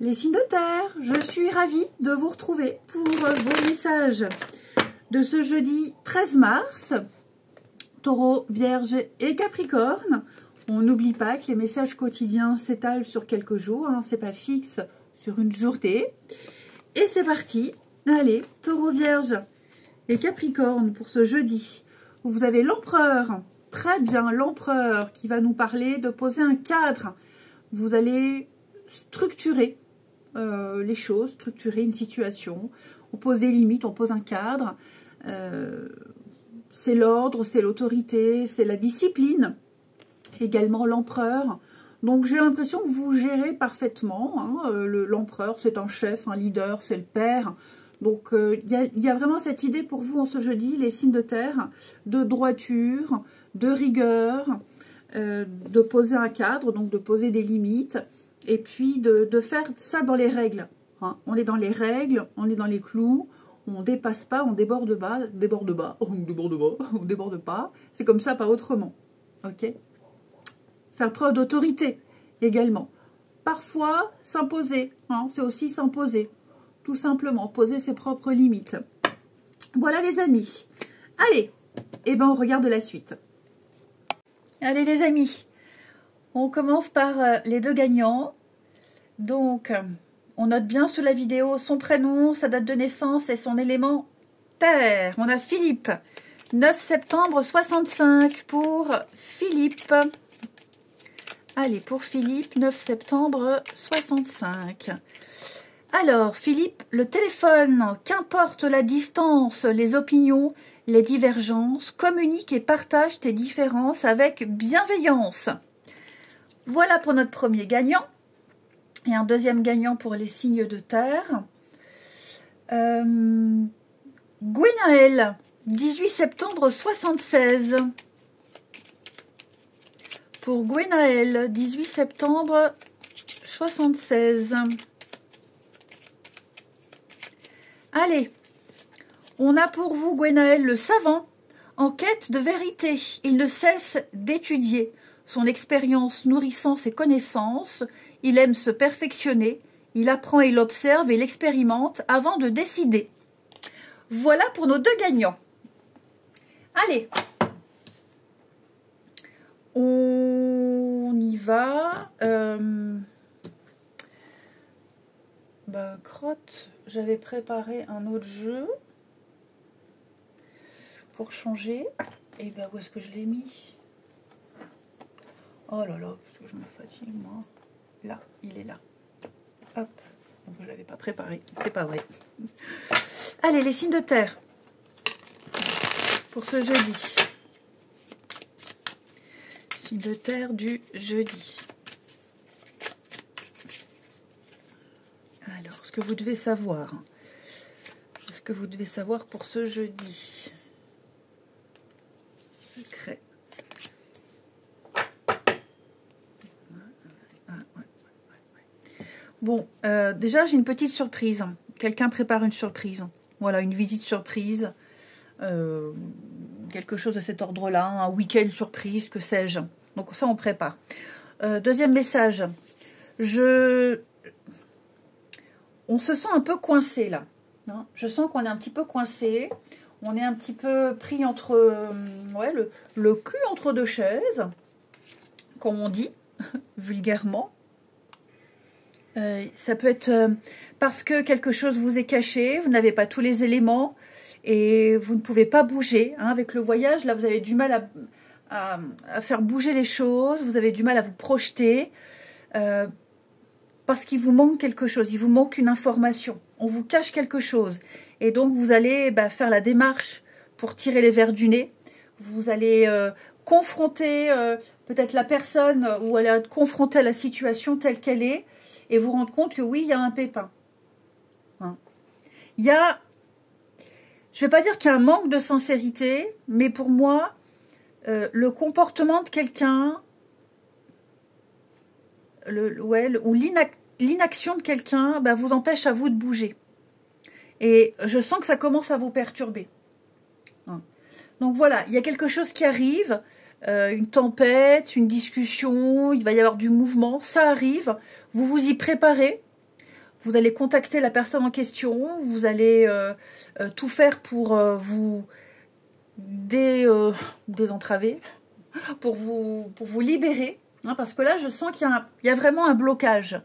Les signes de terre, je suis ravie de vous retrouver pour vos messages de ce jeudi 13 mars. Taureau, Vierge et Capricorne. On n'oublie pas que les messages quotidiens s'étalent sur quelques jours, hein, c'est pas fixe sur une journée. Et c'est parti. Allez, Taureau, Vierge et Capricorne pour ce jeudi. Vous avez l'Empereur, très bien, l'Empereur qui va nous parler de poser un cadre. Vous allez structurer les choses, structurer une situation. On pose des limites, on pose un cadre. C'est l'ordre, c'est l'autorité, c'est la discipline. Également l'Empereur. Donc j'ai l'impression que vous gérez parfaitement. Hein. L'Empereur, c'est un chef, un leader, c'est le père. Donc il y a vraiment cette idée pour vous en ce jeudi, les signes de terre, de droiture, de rigueur, de poser un cadre, donc de poser des limites, et puis de faire ça dans les règles. Hein. On est dans les règles, on est dans les clous, on ne dépasse pas, on déborde pas, on déborde pas. C'est comme ça, pas autrement. Ok ? Faire preuve d'autorité également. Parfois, s'imposer, hein, c'est aussi s'imposer. Tout simplement, poser ses propres limites. Voilà les amis. Allez, et ben on regarde la suite. Allez les amis, on commence par les deux gagnants. Donc, on note bien sous la vidéo son prénom, sa date de naissance et son élément terre. On a Philippe, 9 septembre 65 pour Philippe. Allez, pour Philippe, 9 septembre 65. Alors, Philippe, le téléphone, qu'importe la distance, les opinions, les divergences, communique et partage tes différences avec bienveillance. Voilà pour notre premier gagnant. Et un deuxième gagnant pour les signes de terre. Gwenaël, 18 septembre 76. Pour Gwenaël, 18 septembre 76. Allez, on a pour vous Gwenaël le savant, en quête de vérité. Il ne cesse d'étudier. Son expérience nourrissant ses connaissances, il aime se perfectionner, il apprend, il observe et il expérimente avant de décider. Voilà pour nos deux gagnants. Allez, on y va. Crotte, j'avais préparé un autre jeu pour changer. Et ben où est-ce que je l'ai mis? Oh là là, parce que je me fatigue moi. Là, il est là. Hop, donc je ne l'avais pas préparé, c'est pas vrai. Allez, les signes de terre pour ce jeudi. Signes de terre du jeudi. Alors, ce que vous devez savoir. Ce que vous devez savoir pour ce jeudi. Secret. Bon, déjà, j'ai une petite surprise. Quelqu'un prépare une surprise. Voilà, une visite surprise. Quelque chose de cet ordre-là. Un week-end surprise, que sais-je. Donc ça, on prépare. Deuxième message. On se sent un peu coincé, là. Hein, je sens qu'on est un petit peu coincé. On est un petit peu pris entre... le cul entre deux chaises. Comme on dit, vulgairement. Ça peut être parce que quelque chose vous est caché, vous n'avez pas tous les éléments et vous ne pouvez pas bouger. Hein. Avec le voyage, là, vous avez du mal à faire bouger les choses, vous avez du mal à vous projeter parce qu'il vous manque quelque chose, il vous manque une information, on vous cache quelque chose. Et donc, vous allez faire la démarche pour tirer les vers du nez. Vous allez confronter peut-être la personne ou elle est confrontée à la situation telle qu'elle est. Et vous rendre compte que oui, il y a un pépin. Hein. Il y a, je ne vais pas dire qu'il y a un manque de sincérité, mais pour moi, le comportement de quelqu'un, ou l'inaction de quelqu'un, vous empêche à vous de bouger. Et je sens que ça commence à vous perturber. Hein. Donc voilà, il y a quelque chose qui arrive, une tempête, une discussion, il va y avoir du mouvement, ça arrive, vous vous y préparez, Vous allez contacter la personne en question, vous allez tout faire pour vous désentraver, pour vous libérer, hein, parce que là, je sens qu'il y a vraiment un blocage.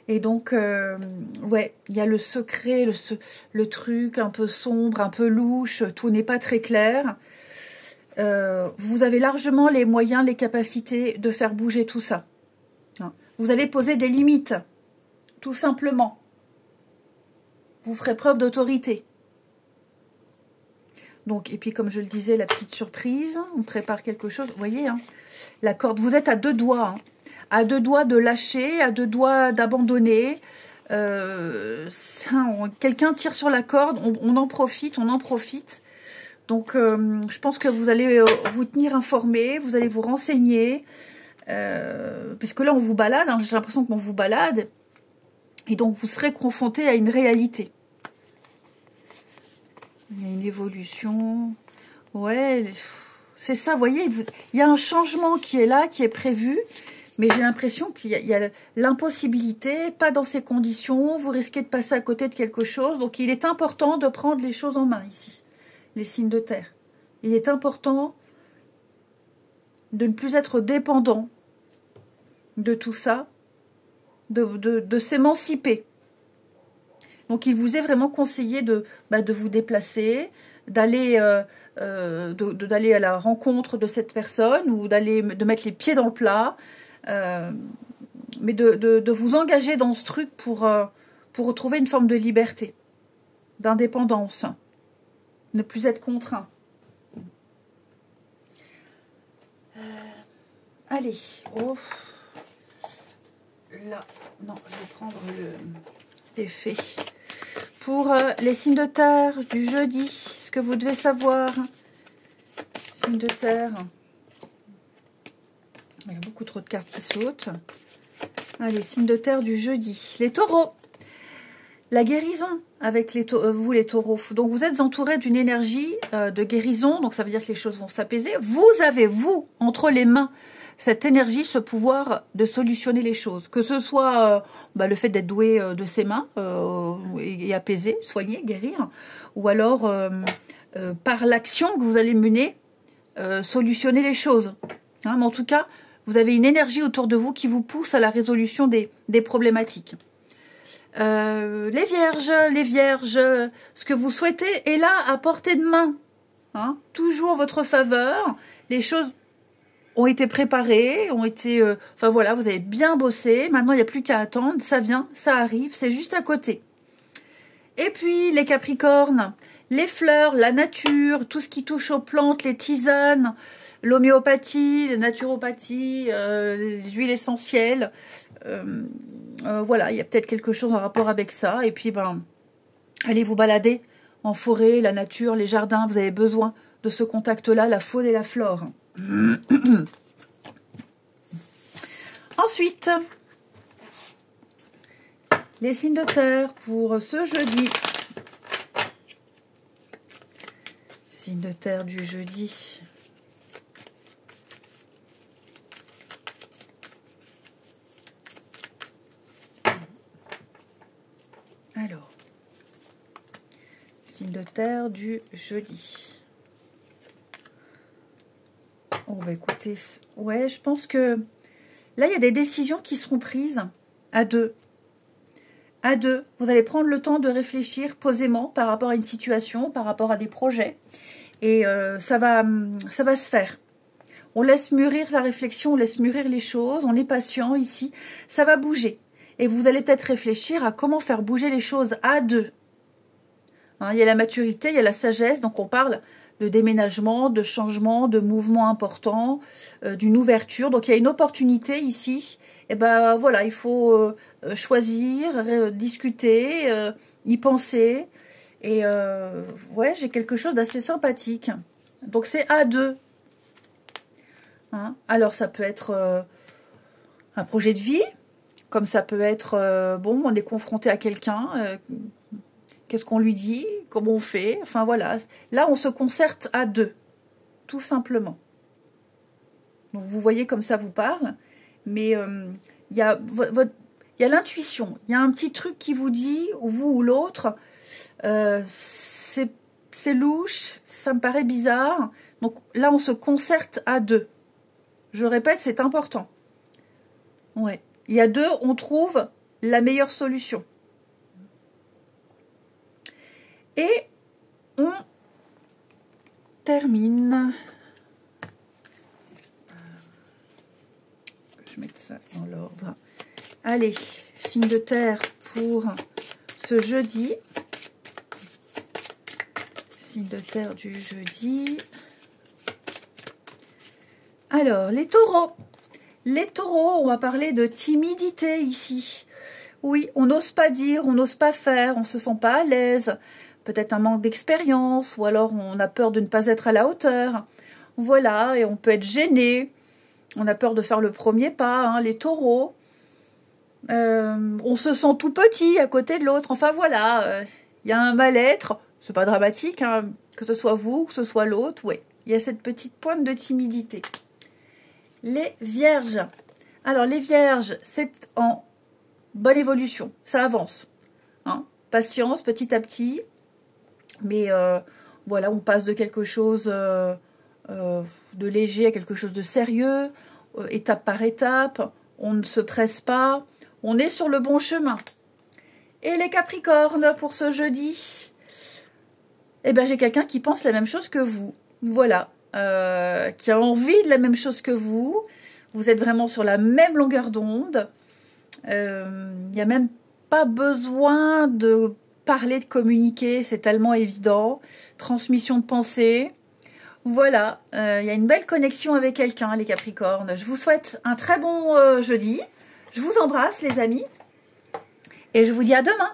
Et donc, ouais, il y a le secret, le truc un peu sombre, un peu louche, tout n'est pas très clair. Vous avez largement les moyens, les capacités de faire bouger tout ça. Hein. Vous allez poser des limites, tout simplement. Vous ferez preuve d'autorité. Donc, et puis comme je le disais, la petite surprise, on prépare quelque chose. Vous voyez, hein, la corde, vous êtes à deux doigts. Hein, à deux doigts de lâcher, à deux doigts d'abandonner. Quelqu'un tire sur la corde, on en profite, on en profite. Donc, je pense que vous allez vous tenir informé, vous allez vous renseigner. Puisque là, on vous balade, hein, j'ai l'impression qu'on vous balade. Et donc, vous serez confronté à une réalité. Il y a une évolution. Ouais, c'est ça, vous voyez, il y a un changement qui est là, qui est prévu. Mais j'ai l'impression qu'il y a l'impossibilité, pas dans ces conditions. Vous risquez de passer à côté de quelque chose. Donc, il est important de prendre les choses en main ici. Les signes de terre. Il est important de ne plus être dépendant de tout ça, de s'émanciper. Donc, il vous est vraiment conseillé de vous déplacer, d'aller d'aller à la rencontre de cette personne ou de mettre les pieds dans le plat, mais de vous engager dans ce truc pour retrouver une forme de liberté, d'indépendance, ne plus être contraint. Allez, oh. Là, non, je vais prendre l'effet. Pour les signes de terre du jeudi, ce que vous devez savoir. Signes de terre. Il y a beaucoup trop de cartes qui sautent. Allez, signes de terre du jeudi. Les taureaux. La guérison avec vous les taureaux. Donc vous êtes entouré d'une énergie de guérison. Donc ça veut dire que les choses vont s'apaiser. Vous avez, vous, entre les mains, cette énergie, ce pouvoir de solutionner les choses. Que ce soit le fait d'être doué de ses mains et apaiser, soigner, guérir. Ou alors par l'action que vous allez mener, solutionner les choses. Hein, mais en tout cas, vous avez une énergie autour de vous qui vous pousse à la résolution des problématiques. Les vierges, ce que vous souhaitez est là à portée de main. Hein, toujours en votre faveur. Les choses ont été préparées, enfin voilà, vous avez bien bossé. Maintenant, il n'y a plus qu'à attendre. Ça vient, ça arrive, c'est juste à côté. Et puis, les capricornes, les fleurs, la nature, tout ce qui touche aux plantes, les tisanes, l'homéopathie, la naturopathie, les huiles essentielles. Voilà, il y a peut-être quelque chose en rapport avec ça. Et puis, allez vous balader en forêt, la nature, les jardins. Vous avez besoin de ce contact-là, la faune et la flore. Ensuite, les signes de terre pour ce jeudi. Signes de terre du jeudi. Alors, signe de terre du jeudi. Oh, bah écoutez, ouais, je pense que là, il y a des décisions qui seront prises à deux. À deux, vous allez prendre le temps de réfléchir posément par rapport à une situation, par rapport à des projets. Et ça va se faire. On laisse mûrir la réflexion, on laisse mûrir les choses, on est patient ici. Ça va bouger. Et vous allez peut-être réfléchir à comment faire bouger les choses à deux. Hein, il y a la maturité, il y a la sagesse, donc on parle de déménagement, de changement, de mouvement important, d'une ouverture. Donc il y a une opportunité ici. Et voilà, il faut choisir, discuter, y penser. Et ouais, j'ai quelque chose d'assez sympathique. Donc c'est à deux. Hein, alors ça peut être un projet de vie, comme ça peut être, bon, on est confronté à quelqu'un, qu'est-ce qu'on lui dit, comment on fait, enfin voilà. Là, on se concerte à deux, tout simplement. Donc vous voyez comme ça vous parle, mais il y il y a l'intuition. Il y a un petit truc qui vous dit, ou vous ou l'autre, c'est louche, ça me paraît bizarre. Donc là, on se concerte à deux. Je répète, c'est important. Ouais. Il y a deux, on trouve la meilleure solution. Et on termine. Je vais mettre ça dans l'ordre. Allez, signe de terre pour ce jeudi. Signe de terre du jeudi. Alors, les taureaux. Les taureaux, on va parler de timidité ici. Oui, on n'ose pas dire, on n'ose pas faire, on ne se sent pas à l'aise. Peut-être un manque d'expérience, ou alors on a peur de ne pas être à la hauteur. Voilà, et on peut être gêné. On a peur de faire le premier pas, hein, les taureaux. On se sent tout petit à côté de l'autre. Enfin voilà, y a un mal-être. C'est pas dramatique, hein, que ce soit vous, que ce soit l'autre. Oui, il y a cette petite pointe de timidité. Les vierges. Alors les vierges, c'est en bonne évolution. Ça avance. Hein. Patience, petit à petit. Mais voilà, on passe de quelque chose de léger à quelque chose de sérieux. Étape par étape. On ne se presse pas. On est sur le bon chemin. Et les Capricornes pour ce jeudi. Eh bien, j'ai quelqu'un qui pense la même chose que vous. Voilà. Qui a envie de la même chose que vous. Vous êtes vraiment sur la même longueur d'onde. Il n'y a même pas besoin de parler, de communiquer. C'est tellement évident. Transmission de pensée. Voilà. Il y a une belle connexion avec quelqu'un, les Capricornes. Je vous souhaite un très bon jeudi. Je vous embrasse, les amis. Et je vous dis à demain.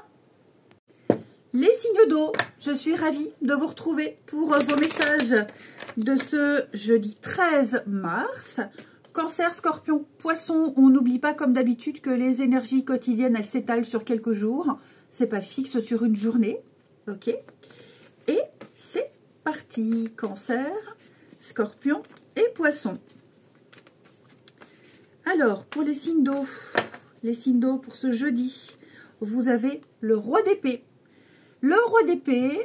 Les signes d'eau, je suis ravie de vous retrouver pour vos messages de ce jeudi 13 mars. Cancer, Scorpion, Poisson, on n'oublie pas comme d'habitude que les énergies quotidiennes, elles s'étalent sur quelques jours. C'est pas fixe sur une journée. Ok. Et c'est parti. Cancer, Scorpion et Poisson. Alors, pour les signes d'eau pour ce jeudi, vous avez le roi d'épée. Le roi d'épée,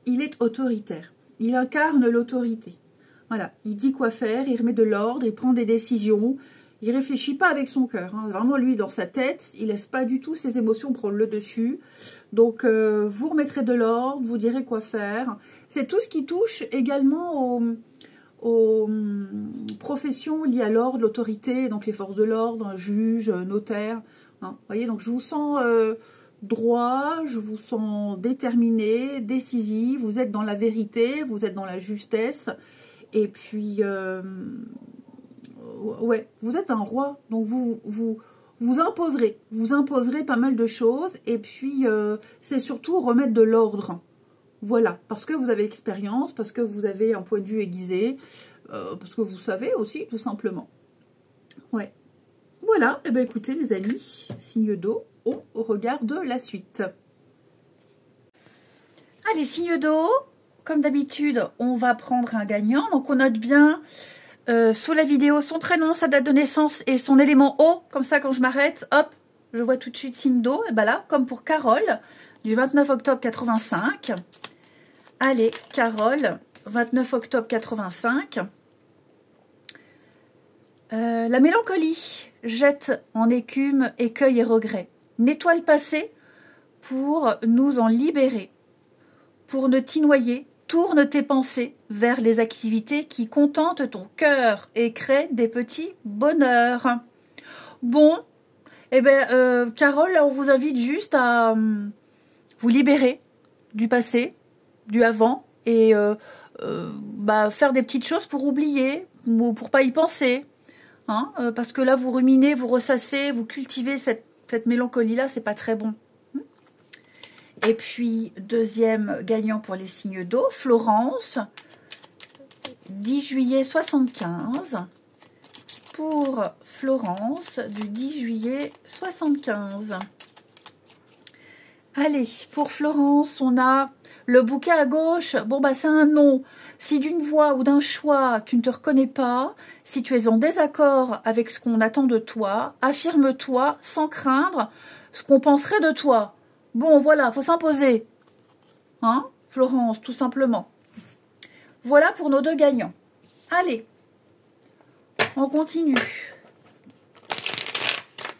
il est autoritaire. Il incarne l'autorité. Voilà, il dit quoi faire, il remet de l'ordre, il prend des décisions. Il réfléchit pas avec son cœur. Hein. Vraiment, lui, dans sa tête, il laisse pas du tout ses émotions prendre le dessus. Donc, vous remettrez de l'ordre, vous direz quoi faire. C'est tout ce qui touche également aux professions liées à l'ordre, l'autorité, donc les forces de l'ordre, juge, notaire. Hein. Vous voyez, donc je vous sens droit, je vous sens déterminé, décisif, vous êtes dans la vérité, vous êtes dans la justesse, et puis, ouais, vous êtes un roi, donc vous imposerez pas mal de choses, et puis c'est surtout remettre de l'ordre. Voilà, parce que vous avez l'expérience, parce que vous avez un point de vue aiguisé, parce que vous savez aussi, tout simplement. Ouais. Voilà, et bien écoutez les amis, signe d'eau, on regarde la suite. Allez, signe d'eau, comme d'habitude, on va prendre un gagnant. Donc on note bien sous la vidéo son prénom, sa date de naissance et son élément eau. Comme ça, quand je m'arrête, hop, je vois tout de suite signe d'eau. Et ben là, comme pour Carole, du 29 octobre 85. Allez, Carole, 29 octobre 85. La mélancolie jette en écume écueil et regret. Nettoie le passé pour nous en libérer. Pour ne t'y noyer, tourne tes pensées vers les activités qui contentent ton cœur et créent des petits bonheurs. Bon, eh bien, Carole, on vous invite juste à vous libérer du passé, du avant, et faire des petites choses pour oublier, ou pour pas y penser. Hein, parce que là, vous ruminez, vous ressassez, vous cultivez cette mélancolie-là, c'est pas très bon. Et puis, deuxième gagnant pour les signes d'eau, Florence, 10 juillet 75. Pour Florence, du 10 juillet 75. Allez, pour Florence, on a le bouquet à gauche. Bon, bah, c'est un non. Si d'une voix ou d'un choix, tu ne te reconnais pas, si tu es en désaccord avec ce qu'on attend de toi, affirme-toi sans craindre ce qu'on penserait de toi. Bon, voilà, faut s'imposer. Hein, Florence, tout simplement. Voilà pour nos deux gagnants. Allez, on continue.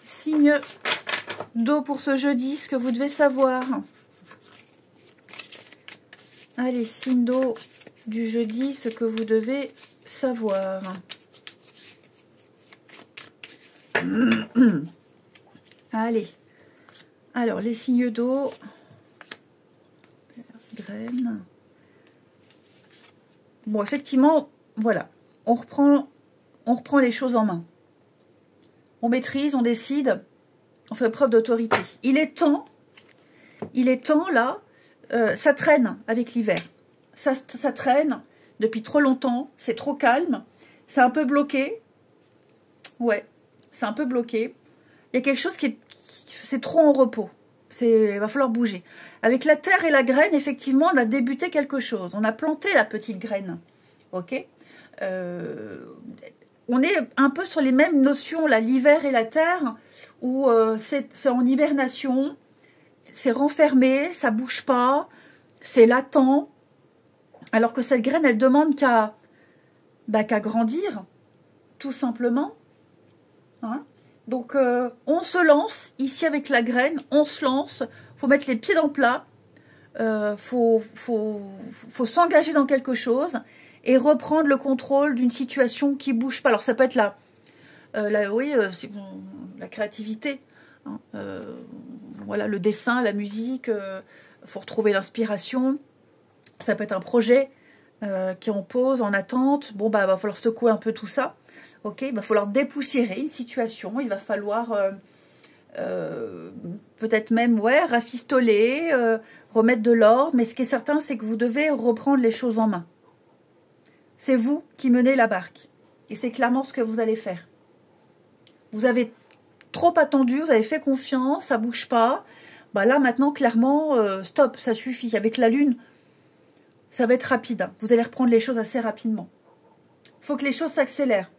Signe d'eau pour ce jeudi, ce que vous devez savoir. Allez, signe d'eau du jeudi, ce que vous devez savoir. Allez, alors les signes d'eau, graines. Bon, effectivement, voilà, on reprend les choses en main. On maîtrise, on décide, on fait preuve d'autorité. Il est temps là, ça traîne avec l'hiver. Ça traîne depuis trop longtemps, c'est trop calme, c'est un peu bloqué. Ouais, c'est un peu bloqué. Il y a quelque chose c'est trop en repos. Il va falloir bouger. Avec la terre et la graine, effectivement, on a débuté quelque chose. On a planté la petite graine. Ok, on est un peu sur les mêmes notions, là, l'hiver et la terre, où c'est en hibernation, c'est renfermé, ça bouge pas, c'est latent, alors que cette graine, elle demande qu'à grandir, tout simplement. Hein, donc, on se lance, ici avec la graine, on se lance, faut mettre les pieds dans le plat, faut s'engager dans quelque chose et reprendre le contrôle d'une situation qui bouge pas. Alors, ça peut être la créativité, hein, voilà, le dessin, la musique, faut retrouver l'inspiration. Ça peut être un projet qui est en pause, en attente. Bon, bah, va falloir secouer un peu tout ça. Ok, il va falloir dépoussiérer une situation. Il va falloir peut-être même rafistoler, remettre de l'ordre. Mais ce qui est certain, c'est que vous devez reprendre les choses en main. C'est vous qui menez la barque. Et c'est clairement ce que vous allez faire. Vous avez trop attendu, vous avez fait confiance, ça bouge pas. Bah là, maintenant, clairement, stop, ça suffit. Avec la lune, ça va être rapide. Hein. Vous allez reprendre les choses assez rapidement. Il faut que les choses s'accélèrent.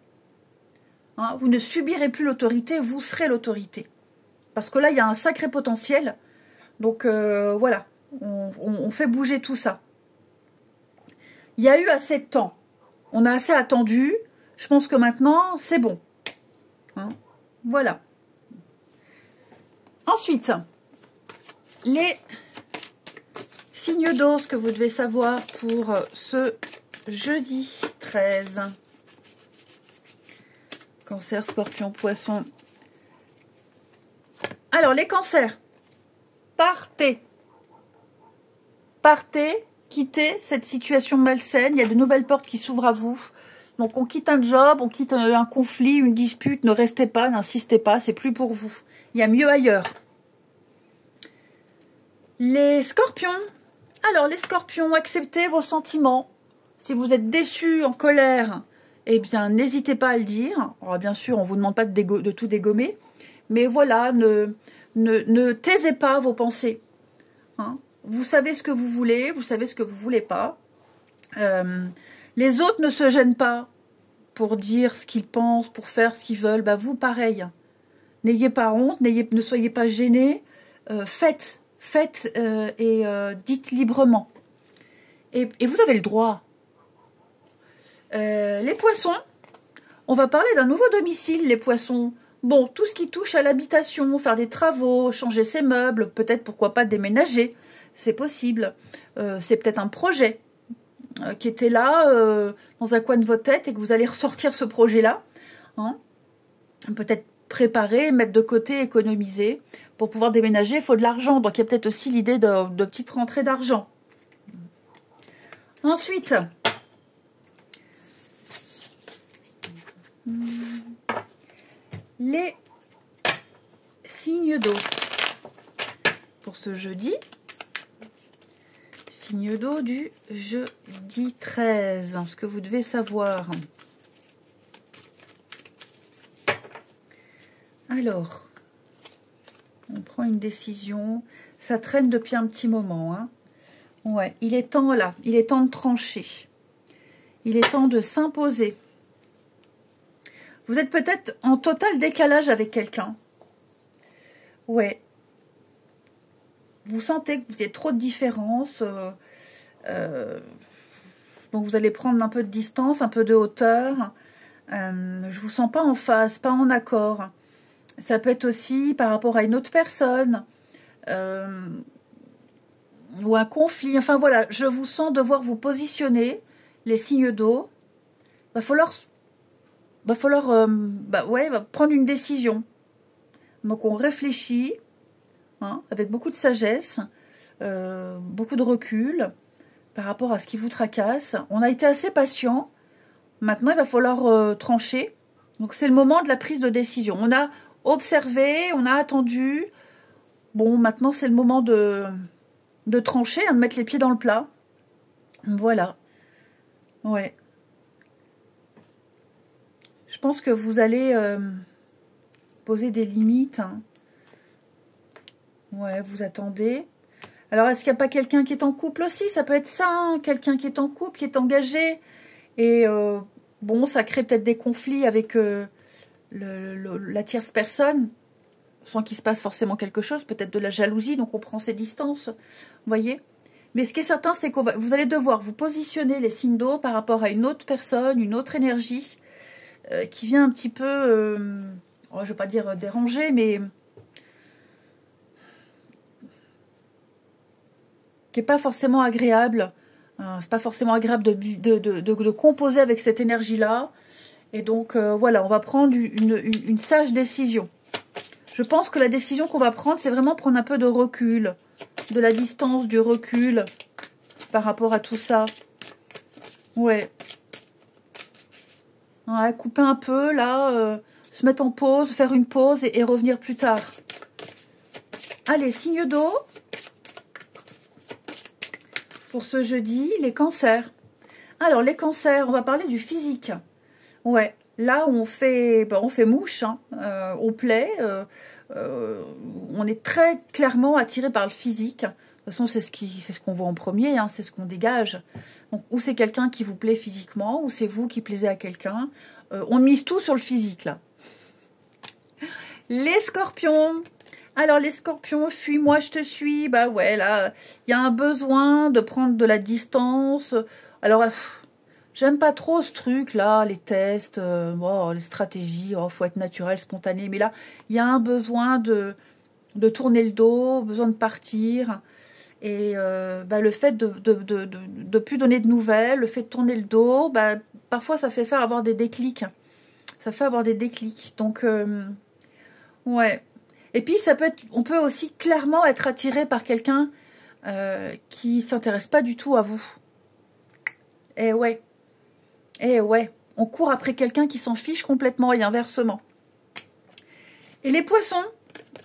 Hein, vous ne subirez plus l'autorité, vous serez l'autorité. Parce que là, il y a un sacré potentiel. Donc, voilà, on fait bouger tout ça. Il y a eu assez de temps. On a assez attendu. Je pense que maintenant, c'est bon. Hein, voilà. Ensuite, les signes d'eau, ce que vous devez savoir pour ce jeudi 13. Cancer, Scorpion, Poisson. Alors, les cancers, partez. Partez, quittez cette situation malsaine. Il y a de nouvelles portes qui s'ouvrent à vous. Donc, on quitte un job, on quitte un conflit, une dispute. Ne restez pas, n'insistez pas, c'est plus pour vous. Il y a mieux ailleurs. Les scorpions. Alors, les scorpions, acceptez vos sentiments. Si vous êtes déçus, en colère, eh bien, n'hésitez pas à le dire. Alors, bien sûr, on ne vous demande pas de tout dégommer. Mais voilà, ne taisez pas vos pensées. Hein, vous savez ce que vous voulez, vous savez ce que vous ne voulez pas. Les autres ne se gênent pas pour dire ce qu'ils pensent, pour faire ce qu'ils veulent. Bah, vous, pareil. N'ayez pas honte, ne soyez pas gênés. Faites et dites librement. Et vous avez le droit. Les poissons, on va parler d'un nouveau domicile, les poissons. Bon, tout ce qui touche à l'habitation, faire des travaux, changer ses meubles, peut-être pourquoi pas déménager, c'est possible. C'est peut-être un projet qui était là, dans un coin de votre tête et que vous allez ressortir ce projet-là. Hein, peut-être préparer, mettre de côté, économiser. Pour pouvoir déménager, il faut de l'argent. Donc, il y a peut-être aussi l'idée de petites rentrées d'argent. Ensuite, les signes d'eau. Pour ce jeudi, signe d'eau du jeudi 13. Ce que vous devez savoir. Alors, On prend une décision. Ça traîne depuis un petit moment. Hein. Ouais, il est temps là. Il est temps de trancher. Il est temps de s'imposer. Vous êtes peut-être en total décalage avec quelqu'un. Ouais. Vous sentez que vous avez trop de différences. Donc vous allez prendre un peu de distance, un peu de hauteur. Je vous sens pas en phase, pas en accord. Ça peut être aussi par rapport à une autre personne. Ou un conflit. Enfin voilà, je vous sens devoir vous positionner. Les signes d'eau. Va falloir prendre une décision. Donc on réfléchit, hein, avec beaucoup de sagesse, beaucoup de recul par rapport à ce qui vous tracasse. On a été assez patient. Maintenant, il va falloir trancher. Donc c'est le moment de la prise de décision. On a observé, on a attendu. Bon, maintenant c'est le moment de trancher, hein, de mettre les pieds dans le plat. Voilà. Ouais. Je pense que vous allez poser des limites. Hein. Ouais, vous attendez. Alors, est-ce qu'il n'y a pas quelqu'un qui est en couple aussi? Ça peut être ça, hein, quelqu'un qui est en couple, qui est engagé. Et bon, ça crée peut-être des conflits avec la tierce personne, sans qu'il se passe forcément quelque chose, peut-être de la jalousie, donc on prend ses distances, vous voyez. Mais ce qui est certain, c'est que vous allez devoir vous positionner les signes d'eau par rapport à une autre personne, une autre énergie, qui vient un petit peu, je ne vais pas dire déranger, mais qui n'est pas forcément agréable. C'est pas forcément agréable de composer avec cette énergie-là. Et donc, voilà, on va prendre une sage décision. Je pense que la décision qu'on va prendre, c'est vraiment prendre un peu de recul, de la distance, du recul par rapport à tout ça. Ouais. Ouais, couper un peu, là, se mettre en pause, faire une pause et revenir plus tard. Allez, signe d'eau. Pour ce jeudi, les cancers. Alors, les cancers, on va parler du physique. Ouais, là, on fait mouche, hein, on plaît. On est très clairement attiré par le physique. De toute façon, c'est ce qu'on voit en premier, hein, c'est ce qu'on dégage. Donc, ou c'est quelqu'un qui vous plaît physiquement, ou c'est vous qui plaisez à quelqu'un. On mise tout sur le physique, là. Les scorpions. Alors, les scorpions, fuis-moi, je te suis. Bah ouais, là, il y a un besoin de prendre de la distance. Alors, j'aime pas trop ce truc-là, les tests, les stratégies. Faut être naturel, spontané. Mais là, il y a un besoin de tourner le dos, besoin de partir. Et le fait de plus donner de nouvelles, le fait de tourner le dos, parfois ça fait faire avoir des déclics. Ça fait avoir des déclics. Donc, ouais. Et puis, on peut aussi clairement être attiré par quelqu'un qui s'intéresse pas du tout à vous. Et ouais. Et ouais. On court après quelqu'un qui s'en fiche complètement et inversement. Et les poissons?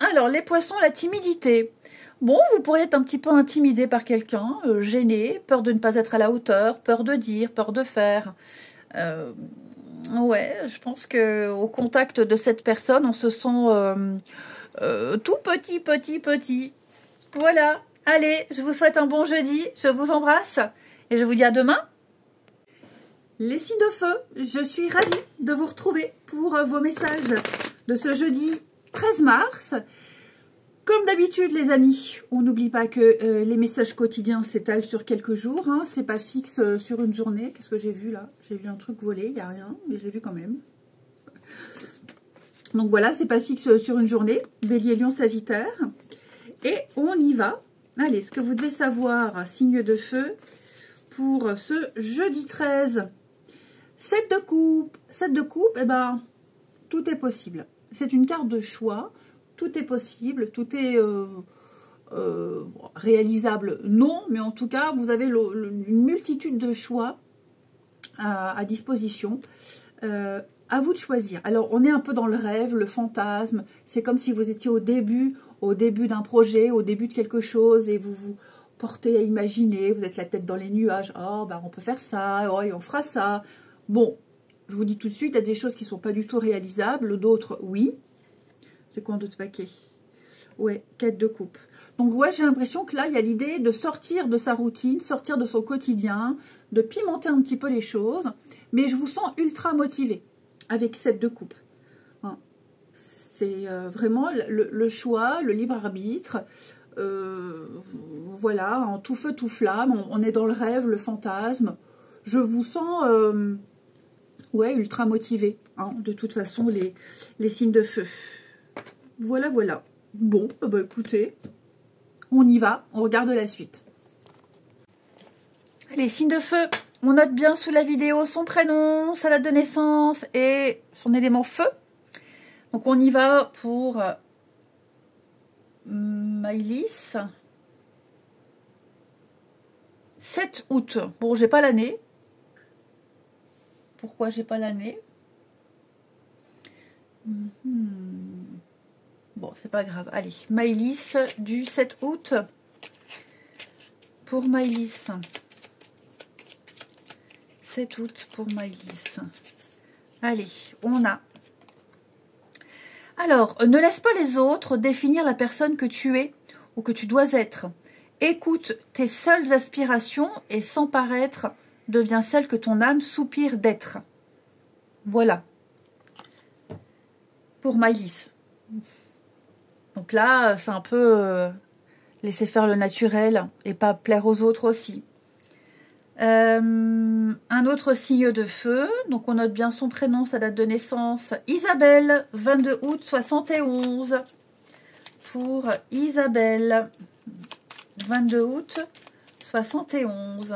Alors, les poissons, la timidité. Bon, vous pourriez être un petit peu intimidé par quelqu'un, gêné, peur de ne pas être à la hauteur, peur de dire, peur de faire. Ouais, je pense qu'au contact de cette personne, on se sent tout petit. Voilà. Allez, je vous souhaite un bon jeudi, je vous embrasse et je vous dis à demain. Les signes de feu, je suis ravie de vous retrouver pour vos messages de ce jeudi 13 mars. Comme d'habitude, les amis, on n'oublie pas que les messages quotidiens s'étalent sur quelques jours. Hein, c'est pas fixe sur une journée. Qu'est-ce que j'ai vu là? J'ai vu un truc voler, il n'y a rien, mais je l'ai vu quand même. Donc voilà, c'est pas fixe sur une journée. Bélier, Lion, Sagittaire. Et on y va. Allez, ce que vous devez savoir, signe de feu, pour ce jeudi 13. 7 de coupe. 7 de coupe, eh ben, tout est possible. C'est une carte de choix. Tout est possible, tout est réalisable, non, mais en tout cas, vous avez une multitude de choix à disposition. À vous de choisir. Alors, on est un peu dans le rêve, le fantasme. C'est comme si vous étiez au début d'un projet, au début de quelque chose, et vous vous portez à imaginer, vous êtes la tête dans les nuages. Oh, on peut faire ça, oh, et on fera ça. Bon, je vous dis tout de suite, il y a des choses qui ne sont pas du tout réalisables, d'autres, oui. C'est quoi d'autres paquets? Ouais, 4 de coupe. Donc ouais, j'ai l'impression que là, il y a l'idée de sortir de sa routine, sortir de son quotidien, de pimenter un petit peu les choses. Mais je vous sens ultra motivé avec 7 de coupe. Hein. C'est vraiment le choix, le libre arbitre. Voilà, en tout feu, tout flamme. On est dans le rêve, le fantasme. Je vous sens ouais, ultra motivé. Hein, de toute façon, les signes de feu. Voilà, voilà. Bon, bah écoutez, on y va, on regarde la suite. Les signes de feu, on note bien sous la vidéo son prénom, sa date de naissance et son élément feu. Donc on y va pour Maëlys. 7 août. Bon, j'ai pas l'année. Pourquoi j'ai pas l'année? Bon, c'est pas grave. Allez, Maëlys du 7 août. Pour Maëlys. 7 août pour Maëlys. Allez, on a. Alors, ne laisse pas les autres définir la personne que tu es ou que tu dois être. Écoute tes seules aspirations et sans paraître, deviens celle que ton âme soupire d'être. Voilà. Pour Maëlys. Donc là, c'est un peu laisser faire le naturel et pas plaire aux autres aussi. Un autre signe de feu, donc on note bien son prénom, sa date de naissance, Isabelle, 22 août 71. Pour Isabelle, 22 août 71.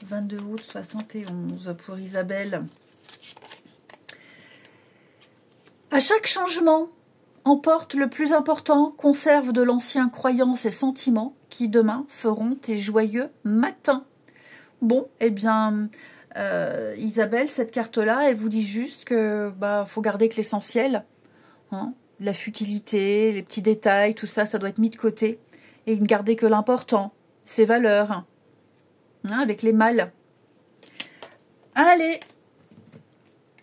22 août 71 pour Isabelle. À chaque changement, emporte le plus important, conserve de l'ancien croyances et sentiments qui demain feront tes joyeux matins. Bon, eh bien, Isabelle, cette carte-là, elle vous dit juste que faut garder que l'essentiel, hein, la futilité, les petits détails, tout ça, ça doit être mis de côté et ne garder que l'important, ses valeurs, hein, avec les mâles. Allez,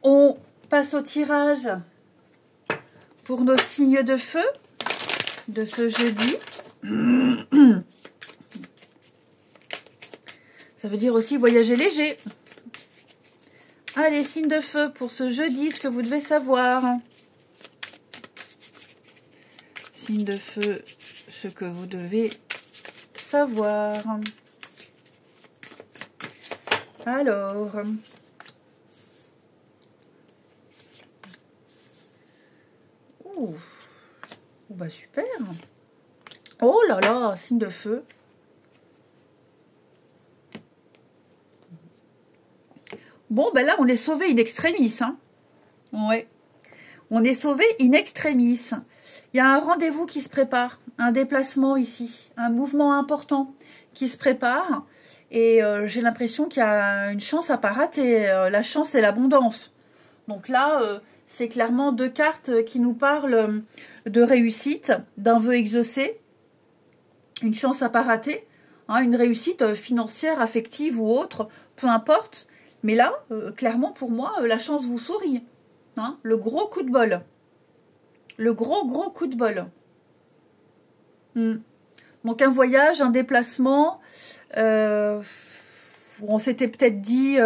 on passe au tirage pour nos signes de feu de ce jeudi. Ça veut dire aussi voyager léger. Allez, signes de feu pour ce jeudi, ce que vous devez savoir. Signes de feu, ce que vous devez savoir. Alors... Ouh, bah super. Oh là là, signe de feu. Bon, ben là, on est sauvé in extremis. Hein. Ouais. On est sauvé in extremis. Il y a un rendez-vous qui se prépare, un déplacement ici, un mouvement important qui se prépare. Et j'ai l'impression qu'il y a une chance à pas rater. La chance et l'abondance. Donc là... c'est clairement 2 cartes qui nous parlent de réussite, d'un vœu exaucé, une chance à pas rater, hein, une réussite financière, affective ou autre, peu importe. Mais là, clairement pour moi, la chance vous sourit. Hein, le gros coup de bol. Le gros coup de bol. Donc un voyage, un déplacement. On s'était peut-être dit...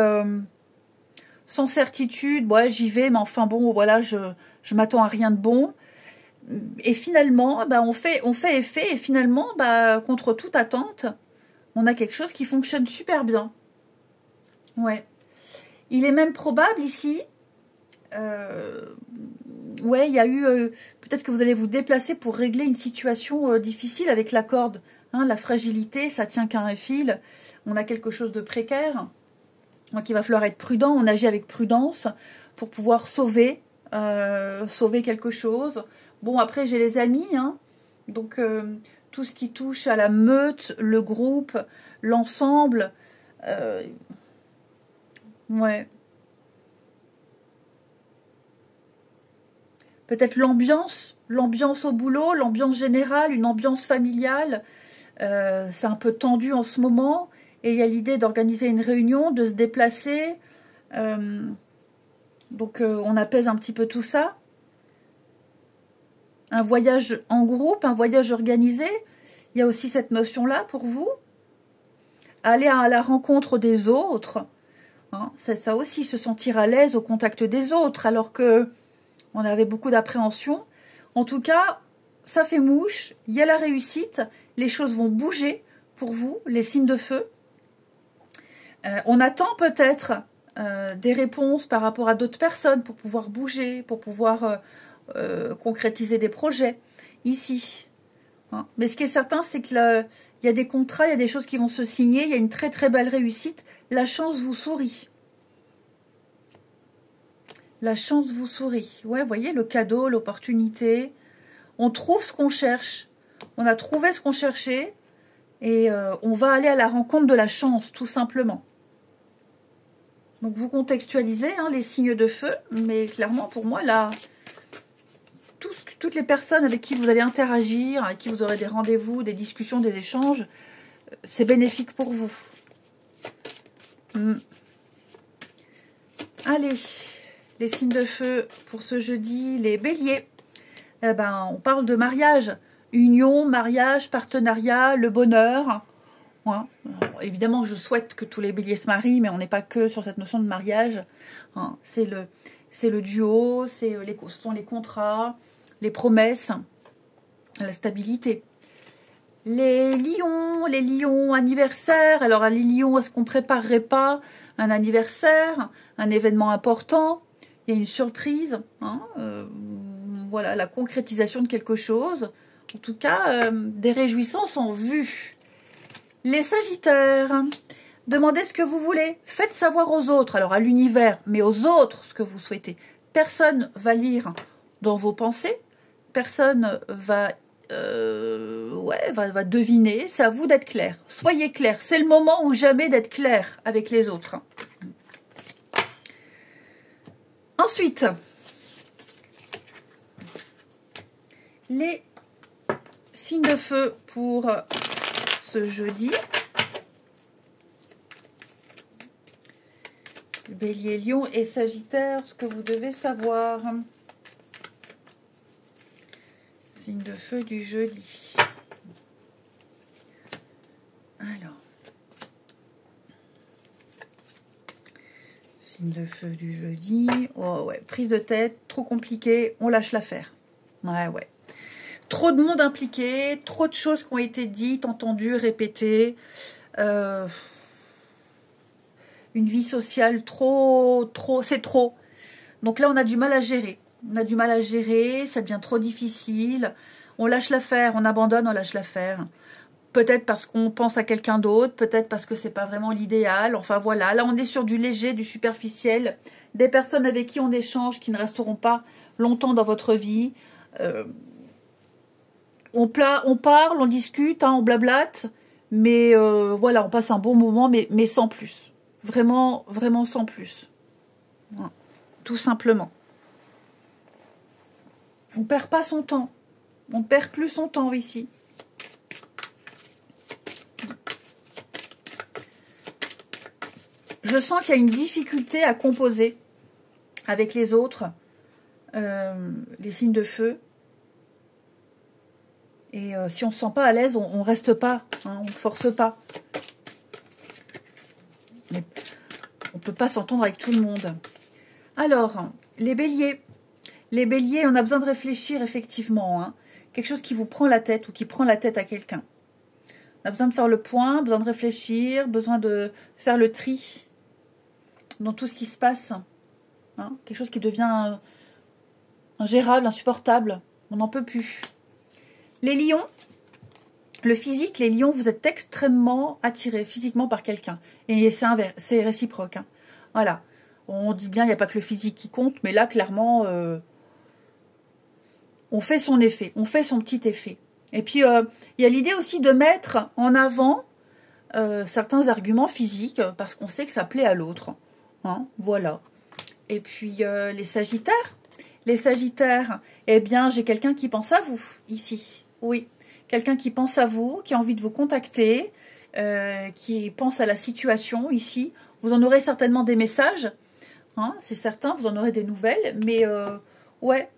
sans certitude, ouais, j'y vais, mais enfin bon, voilà, je m'attends à rien de bon. Et finalement, on fait effet, et finalement, contre toute attente, on a quelque chose qui fonctionne super bien. Ouais. Il est même probable ici, ouais, il y a eu, peut-être que vous allez vous déplacer pour régler une situation difficile avec la corde. Hein, la fragilité, ça tient qu'à un fil. On a quelque chose de précaire. Donc il va falloir être prudent, on agit avec prudence pour pouvoir sauver quelque chose. Bon, après j'ai les amis, hein, donc tout ce qui touche à la meute, le groupe, l'ensemble, ouais. Peut-être l'ambiance au boulot, l'ambiance générale, une ambiance familiale, c'est un peu tendu en ce moment. Et il y a l'idée d'organiser une réunion, de se déplacer. Donc, on apaise un petit peu tout ça. un voyage en groupe, un voyage organisé. Il y a aussi cette notion-là pour vous. Aller à la rencontre des autres, hein, c'est ça aussi, se sentir à l'aise au contact des autres, alors que on avait beaucoup d'appréhension. En tout cas, ça fait mouche, il y a la réussite, les choses vont bouger pour vous, les signes de feu. On attend peut-être des réponses par rapport à d'autres personnes pour pouvoir bouger, pour pouvoir concrétiser des projets ici. Hein. Mais ce qui est certain, c'est qu'il y a des contrats, il y a des choses qui vont se signer, il y a une très très belle réussite. La chance vous sourit. La chance vous sourit. Ouais, vous voyez, le cadeau, l'opportunité. On trouve ce qu'on cherche. On a trouvé ce qu'on cherchait. Et on va aller à la rencontre de la chance, tout simplement. Donc vous contextualisez hein, les signes de feu. Mais clairement, pour moi, là, toutes les personnes avec qui vous allez interagir, avec qui vous aurez des rendez-vous, des discussions, des échanges, c'est bénéfique pour vous. Allez, les signes de feu pour ce jeudi, les béliers. Eh ben, on parle de mariage, union, mariage, partenariat, le bonheur. Ouais. Alors, évidemment, je souhaite que tous les béliers se marient, mais on n'est pas que sur cette notion de mariage. Hein, c'est le duo, ce sont les contrats, les promesses, la stabilité. Les lions anniversaires. Alors, les lions, est-ce qu'on ne préparerait pas un anniversaire, un événement important? Il y a une surprise, hein, voilà, la concrétisation de quelque chose. En tout cas, des réjouissances en vue. Les sagittaires, demandez ce que vous voulez. Faites savoir aux autres, alors à l'univers, mais aux autres ce que vous souhaitez. Personne va lire dans vos pensées. Personne va deviner. C'est à vous d'être clair. Soyez clair. C'est le moment ou jamais d'être clair avec les autres. Ensuite, les signes de feu pour ce jeudi. Bélier, Lion et Sagittaire, ce que vous devez savoir. Signe de feu du jeudi. Alors. Signe de feu du jeudi. Oh ouais, prise de tête, trop compliqué, on lâche l'affaire. Ouais. Trop de monde impliqué, trop de choses qui ont été dites, entendues, répétées. Une vie sociale c'est trop. Donc là, on a du mal à gérer. Ça devient trop difficile. On lâche l'affaire, on abandonne, on lâche l'affaire. Peut-être parce qu'on pense à quelqu'un d'autre, peut-être parce que c'est pas vraiment l'idéal. Enfin voilà, là on est sur du léger, du superficiel. Des personnes avec qui on échange, qui ne resteront pas longtemps dans votre vie. On parle, on discute, hein, on blablate. Mais voilà, on passe un bon moment, mais sans plus. Vraiment, vraiment sans plus. Voilà. Tout simplement. On perd pas son temps. On perd plus son temps ici. Je sens qu'il y a une difficulté à composer avec les autres, les signes de feu. Et si on ne se sent pas à l'aise, on ne reste pas, hein, on ne force pas. Mais on ne peut pas s'entendre avec tout le monde. Alors, les béliers. Les béliers, on a besoin de réfléchir effectivement. Hein. Quelque chose qui vous prend la tête ou qui prend la tête à quelqu'un. On a besoin de faire le point, besoin de réfléchir, besoin de faire le tri dans tout ce qui se passe. Hein. Quelque chose qui devient ingérable, insupportable. On n'en peut plus. Les lions, le physique, les lions, vous êtes extrêmement attirés physiquement par quelqu'un. Et c'est réciproque. Hein. Voilà. On dit bien, il n'y a pas que le physique qui compte, mais là, clairement, on fait son effet, on fait son petit effet. Et puis, il y a l'idée aussi de mettre en avant certains arguments physiques, parce qu'on sait que ça plaît à l'autre. Hein, voilà. Et puis, les sagittaires, eh bien, j'ai quelqu'un qui pense à vous, ici. Oui, quelqu'un qui pense à vous, qui a envie de vous contacter, qui pense à la situation, ici. Vous en aurez certainement des messages, hein, c'est certain, vous en aurez des nouvelles, mais ouais,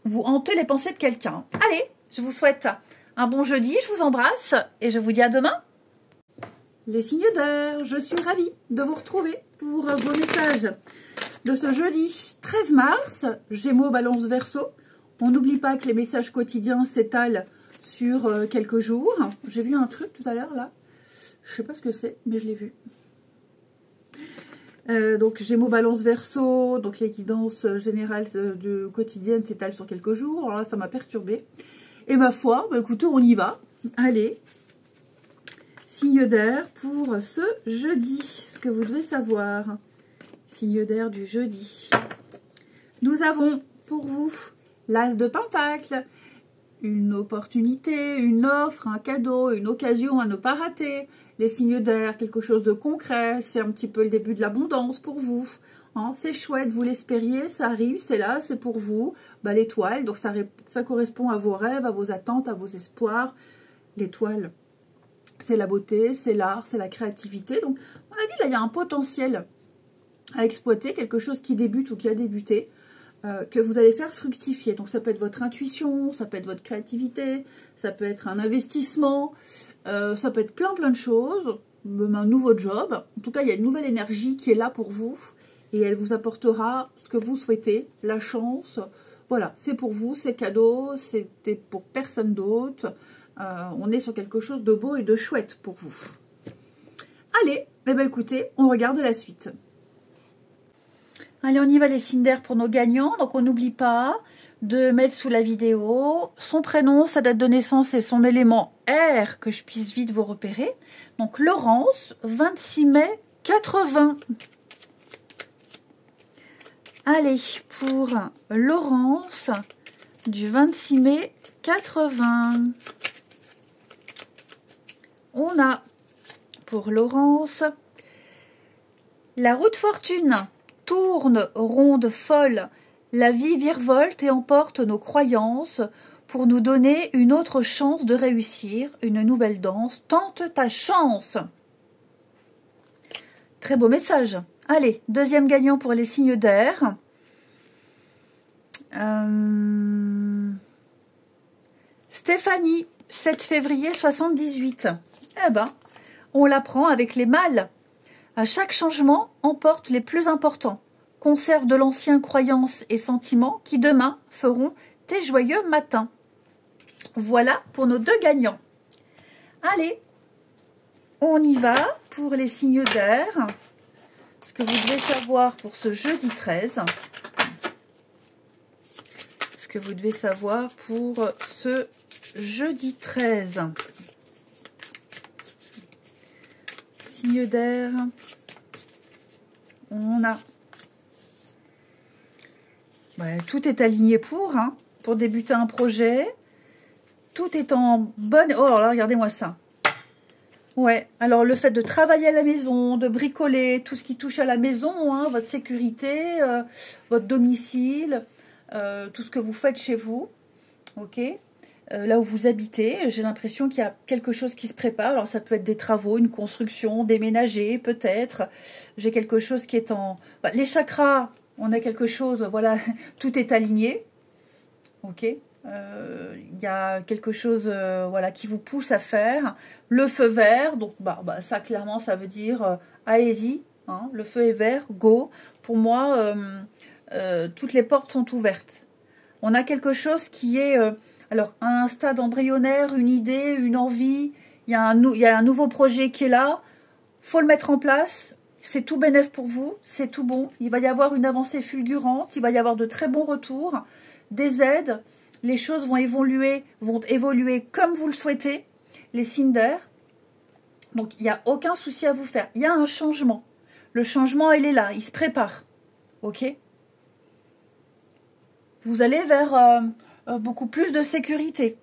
vous hantez les pensées de quelqu'un. Allez, je vous souhaite un bon jeudi, je vous embrasse et je vous dis à demain. Les signes d'air, je suis ravie de vous retrouver pour vos messages de ce jeudi 13 mars, Gémeaux, Balance, Verseau. On n'oublie pas que les messages quotidiens s'étalent sur quelques jours. J'ai vu un truc tout à l'heure là, je sais pas ce que c'est, mais je l'ai vu. Donc Gémeaux, Balance, Verseau, donc les guidances générales de quotidienne s'étalent sur quelques jours. Alors là, ça m'a perturbée. Et ma foi, bah, écoutez, on y va. Allez, signe d'air pour ce jeudi, ce que vous devez savoir. Signe d'air du jeudi. Nous avons pour vous l'As de Pentacle, une opportunité, une offre, un cadeau, une occasion à ne pas rater. Les signes d'air, quelque chose de concret, c'est un petit peu le début de l'abondance pour vous. Hein, c'est chouette, vous l'espériez, ça arrive, c'est là, c'est pour vous. Bah, l'étoile, donc ça correspond à vos rêves, à vos attentes, à vos espoirs. L'étoile, c'est la beauté, c'est l'art, c'est la créativité. Donc, à mon avis, là, il y a un potentiel à exploiter, quelque chose qui débute ou qui a débuté, que vous allez faire fructifier. Donc, ça peut être votre intuition, ça peut être votre créativité, ça peut être un investissement, ça peut être plein de choses, même un nouveau job. En tout cas, il y a une nouvelle énergie qui est là pour vous et elle vous apportera ce que vous souhaitez, la chance. Voilà, c'est pour vous, c'est cadeau, c'était pour personne d'autre. On est sur quelque chose de beau et de chouette pour vous. Allez, eh ben écoutez, on regarde la suite. Allez, on y va les signes d'air pour nos gagnants. Donc, on n'oublie pas de mettre sous la vidéo son prénom, sa date de naissance et son élément R, que je puisse vite vous repérer. Donc, Laurence, 26 mai 80. Allez, pour Laurence, du 26 mai 80. On a, pour Laurence, la roue de fortune. Tourne, ronde, folle, la vie virevolte et emporte nos croyances pour nous donner une autre chance de réussir, une nouvelle danse. Tente ta chance. Très beau message. Allez, deuxième gagnant pour les signes d'air. Stéphanie, 7 février 78. Eh ben, on l'apprend avec les mâles. À chaque changement, emporte les plus importants. Conserve de l'ancien croyances et sentiments qui demain feront tes joyeux matins. Voilà pour nos deux gagnants. Allez, on y va pour les signes d'air. Ce que vous devez savoir pour ce jeudi 13. Ce que vous devez savoir pour ce jeudi 13. Signe d'air, on a tout est aligné pour débuter un projet, tout est en bonne... Oh là, regardez-moi ça. Ouais, alors le fait de travailler à la maison, de bricoler, tout ce qui touche à la maison, hein, votre sécurité, votre domicile, tout ce que vous faites chez vous, ok, là où vous habitez, j'ai l'impression qu'il y a quelque chose qui se prépare. Alors ça peut être des travaux, une construction, déménager peut-être. J'ai quelque chose qui est en... les chakras, on a quelque chose, voilà, tout est aligné. Ok. Il y a quelque chose voilà, qui vous pousse à faire. Le feu vert, donc ça clairement ça veut dire allez-y, hein, le feu est vert, go. Pour moi, toutes les portes sont ouvertes. On a quelque chose qui est... alors, à un stade embryonnaire, une idée, une envie, il y a un nouveau projet qui est là, faut le mettre en place, c'est tout bénef pour vous, c'est tout bon, il va y avoir une avancée fulgurante, il va y avoir de très bons retours, des aides, les choses vont évoluer comme vous le souhaitez, les signes d'air, donc il n'y a aucun souci à vous faire, il y a un changement, le changement il est là, il se prépare, ok? Vous allez vers... beaucoup plus de sécurité.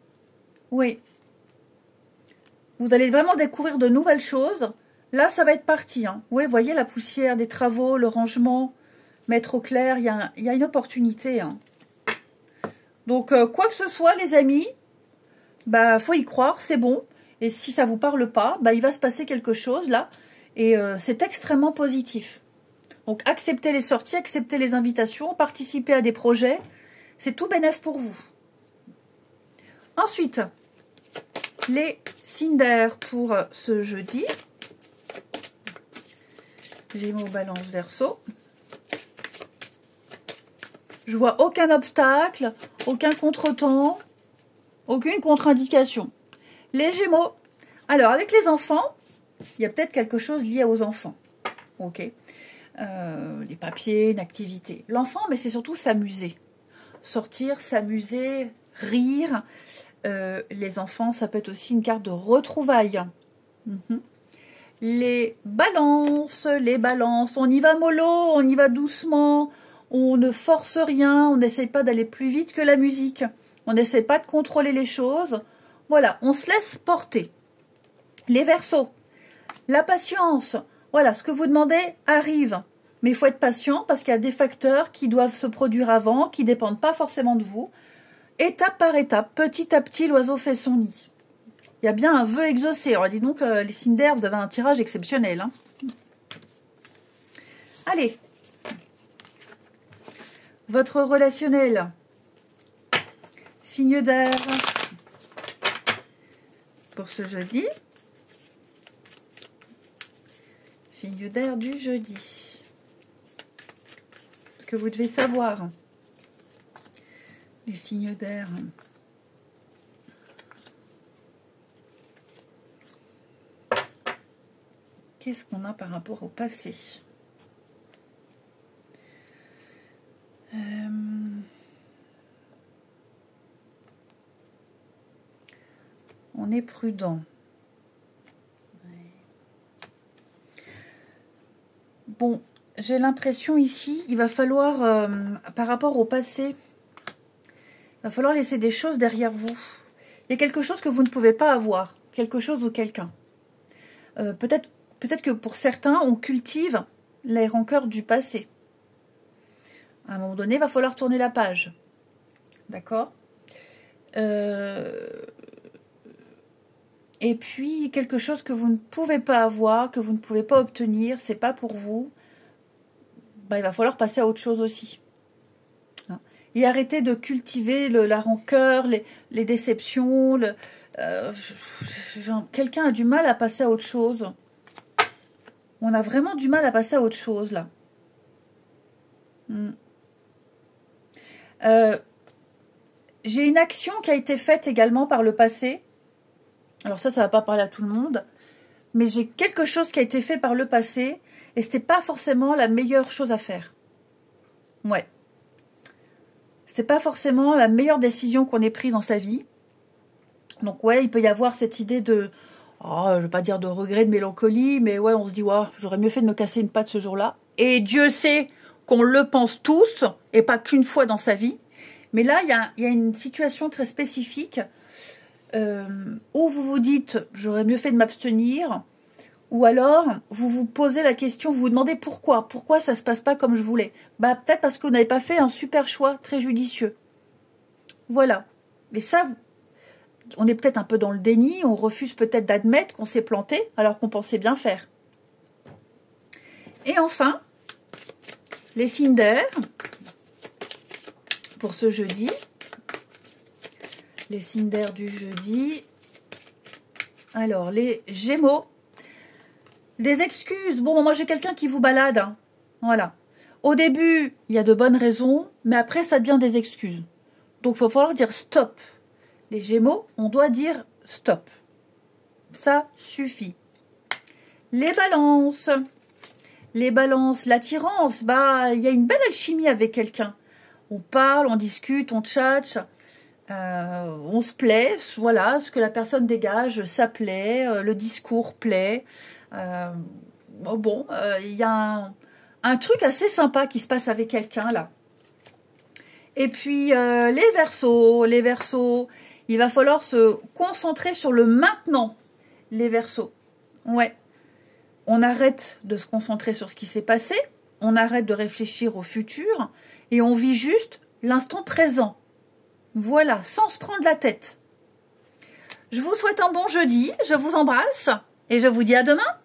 Oui. Vous allez vraiment découvrir de nouvelles choses. Là, ça va être parti. Hein. Oui, vous voyez la poussière des travaux, le rangement, mettre au clair, il y a une opportunité. Hein. Donc, quoi que ce soit, les amis, faut y croire, c'est bon. Et si ça ne vous parle pas, il va se passer quelque chose là. Et c'est extrêmement positif. Donc, acceptez les sorties, acceptez les invitations, participez à des projets. C'est tout bénef pour vous. Ensuite, les signes d'air pour ce jeudi. Gémeaux, Balance, Verseau. Je vois aucun obstacle, aucun contretemps, aucune contre-indication. Les Gémeaux. Alors, avec les enfants, il y a peut-être quelque chose lié aux enfants. Ok. Les papiers, une activité. L'enfant, mais c'est surtout s'amuser. Sortir, s'amuser, rire. Les enfants, ça peut être aussi une carte de retrouvailles. Les balances, on y va mollo, on y va doucement, on ne force rien, on n'essaye pas d'aller plus vite que la musique, on n'essaie pas de contrôler les choses. Voilà, on se laisse porter. Les Verseaux, la patience, voilà, ce que vous demandez arrive. Mais il faut être patient parce qu'il y a des facteurs qui doivent se produire avant, qui ne dépendent pas forcément de vous. Étape par étape, petit à petit, l'oiseau fait son nid. Il y a bien un vœu exaucé. Alors, dis donc, les signes d'air, vous avez un tirage exceptionnel. Hein. Allez. Votre relationnel. Signe d'air. Pour ce jeudi. Signe d'air du jeudi. Ce que vous devez savoir. Les signes d'air. Qu'est-ce qu'on a par rapport au passé? On est prudent. Bon, j'ai l'impression ici, il va falloir, par rapport au passé, il va falloir laisser des choses derrière vous. Il y a quelque chose que vous ne pouvez pas avoir, quelque chose ou quelqu'un. Peut-être que pour certains, on cultive les rancœurs du passé. À un moment donné, il va falloir tourner la page. D'accord ? Et puis, quelque chose que vous ne pouvez pas avoir, que vous ne pouvez pas obtenir, c'est pas pour vous, bah, il va falloir passer à autre chose aussi. Et arrêter de cultiver la rancœur, les déceptions. Quelqu'un a du mal à passer à autre chose. On a vraiment du mal à passer à autre chose, là. J'ai une action qui a été faite également par le passé. Alors ça va pas parler à tout le monde. Mais j'ai quelque chose qui a été fait par le passé. Et c'était pas forcément la meilleure chose à faire. Ouais. C'est pas forcément la meilleure décision qu'on ait prise dans sa vie. Donc ouais, il peut y avoir cette idée de... Oh, je vais pas dire de regret, de mélancolie, mais ouais, on se dit, ouais, j'aurais mieux fait de me casser une patte ce jour-là. Et Dieu sait qu'on le pense tous, et pas qu'une fois dans sa vie. Mais là, il y a une situation très spécifique où vous vous dites, j'aurais mieux fait de m'abstenir, ou alors vous vous posez la question, vous vous demandez pourquoi ça se passe pas comme je voulais. Bah peut-être parce que vous n'avez pas fait un super choix très judicieux. Voilà. Mais ça, on est peut-être un peu dans le déni, on refuse peut-être d'admettre qu'on s'est planté alors qu'on pensait bien faire. Et enfin, les signes d'air pour ce jeudi. Les signes d'air du jeudi. Alors, les Gémeaux. Des excuses. Bon, moi j'ai quelqu'un qui vous balade. Hein. Voilà. Au début, il y a de bonnes raisons, mais après ça devient des excuses. Donc il va falloir dire stop. Les Gémeaux, on doit dire stop. Ça suffit. Les Balances. Les Balances, l'attirance, bah, il y a une belle alchimie avec quelqu'un. On parle, on discute, on tchatche, on se plaît, voilà, ce que la personne dégage, ça plaît, le discours plaît. Il y a un truc assez sympa qui se passe avec quelqu'un là. Et puis les Verseaux, il va falloir se concentrer sur le maintenant, les Verseaux. Ouais. On arrête de se concentrer sur ce qui s'est passé, on arrête de réfléchir au futur et on vit juste l'instant présent. Voilà, sans se prendre la tête. Je vous souhaite un bon jeudi, je vous embrasse et je vous dis à demain.